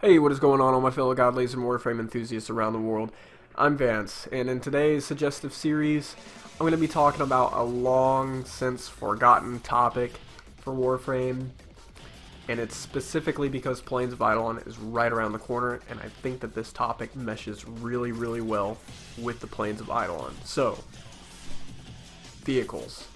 Hey, what is going on, all my fellow godlies and Warframe enthusiasts around the world? I'm Vance, and in today's Suggestive Series, I'm going to be talking about a long since forgotten topic for Warframe, and it's specifically because Plains of Eidolon is right around the corner, and I think that this topic meshes really, really well with the Plains of Eidolon. So, vehicles.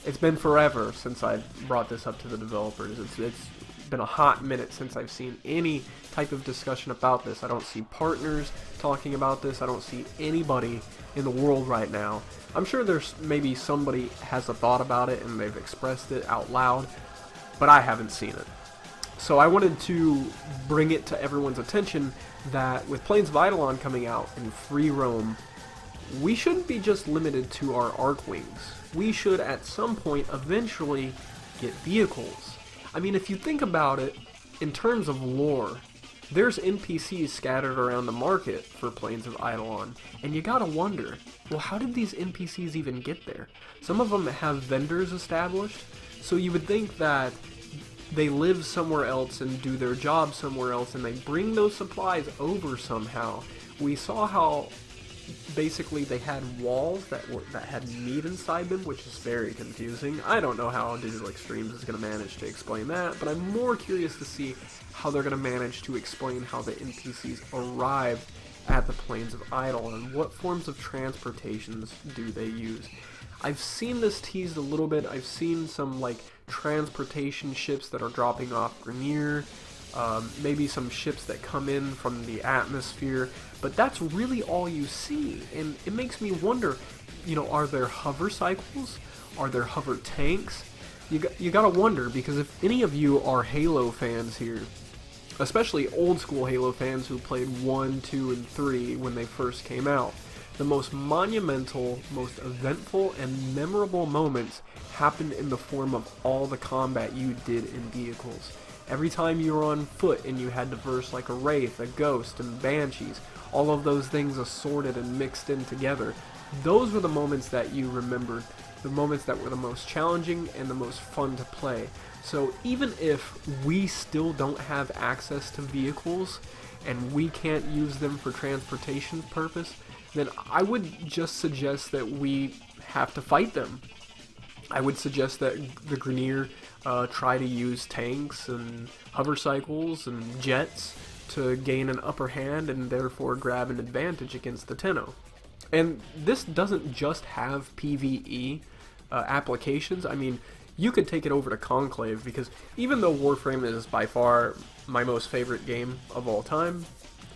It's been forever since I brought this up to the developers. It's been a hot minute since I've seen any type of discussion about this. I don't see partners talking about this. I don't see anybody in the world right now. I'm sure there's maybe somebody has a thought about it and they've expressed it out loud, but I haven't seen it. So I wanted to bring it to everyone's attention that with Plains of Eidolon coming out in free roam, we shouldn't be just limited to our Archwings. We should at some point eventually get vehicles. I mean, if you think about it, in terms of lore, there's NPCs scattered around the market for Plains of Eidolon, and you gotta wonder, well, how did these NPCs even get there? Some of them have vendors established, so you would think that they live somewhere else and do their job somewhere else, and they bring those supplies over somehow. We saw how basically they had walls that had meat inside them, which is very confusing. I don't know how Digital Extremes is going to manage to explain that, but I'm more curious to see how they're going to manage to explain how the NPCs arrived at the Plains of Eidolon. What forms of transportations do they use? I've seen this teased a little bit. I've seen some like transportation ships that are dropping off Grenier, maybe some ships that come in from the atmosphere, but that's really all you see, and it makes me wonder, you know, are there hover cycles? Are there hover tanks? You gotta wonder, because if any of you are Halo fans here, especially old school Halo fans who played 1, 2, and 3 when they first came out, the most monumental, most eventful, and memorable moments happened in the form of all the combat you did in vehicles. Every time you were on foot and you had to verse like a Wraith, a Ghost, and Banshees, all of those things assorted and mixed in together, those were the moments that you remembered, the moments that were the most challenging and the most fun to play. So even if we still don't have access to vehicles and we can't use them for transportation purpose, then I would just suggest that we have to fight them. I would suggest that the Grenier try to use tanks and hover cycles and jets to gain an upper hand and therefore grab an advantage against the Tenno. And this doesn't just have PvE applications. I mean, you could take it over to Conclave, because even though Warframe is by far my most favorite game of all time,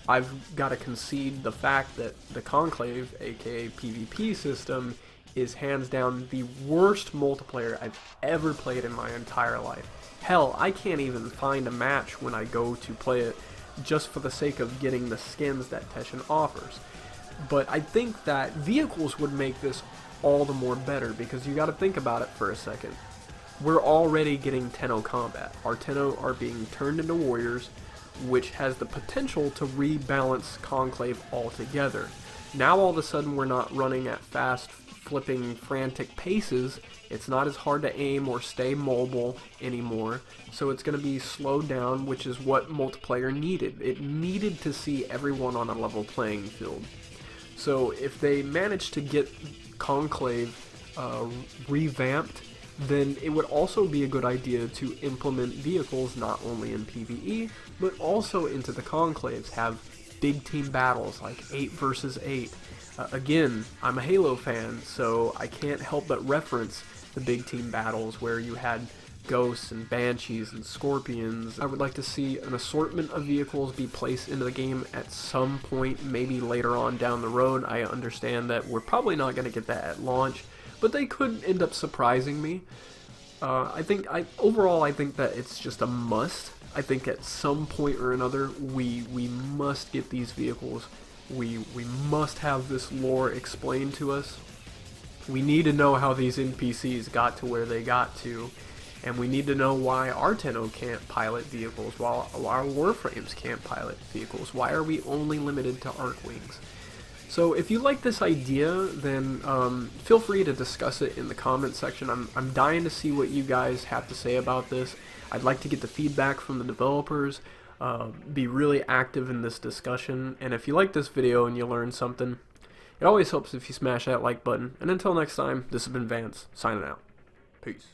I've got to concede the fact that the Conclave, aka PvP system, is hands down the worst multiplayer I've ever played in my entire life. Hell, I can't even find a match when I go to play it, just for the sake of getting the skins that Teshin offers. But I think that vehicles would make this all the more better, because you gotta think about it for a second. We're already getting Tenno combat. Our Tenno are being turned into warriors, which has the potential to rebalance Conclave altogether. Now all of a sudden we're not running at fast, flipping, frantic paces. It's not as hard to aim or stay mobile anymore, so it's going to be slowed down, which is what multiplayer needed. It needed to see everyone on a level playing field. So if they manage to get Conclave revamped, then it would also be a good idea to implement vehicles not only in PvE, but also into the Conclaves. Have big team battles like 8 versus 8. Again, I'm a Halo fan, so I can't help but reference the big team battles where you had Ghosts and Banshees and Scorpions. I would like to see an assortment of vehicles be placed into the game at some point, maybe later on down the road. I understand that we're probably not going to get that at launch, but they could end up surprising me. Overall, I think that it's just a must. I think at some point or another, we must get these vehicles. We must have this lore explained to us. We need to know how these NPCs got to where they got to, and we need to know why our Tenno can't pilot vehicles while our Warframes can't pilot vehicles. Why are we only limited to Archwings? So if you like this idea, then feel free to discuss it in the comment section. I'm dying to see what you guys have to say about this. I'd like to get the feedback from the developers. be really active in this discussion. And if you like this video and you learned something, it always helps if you smash that like button. And until next time, this has been Vance, signing out. Peace.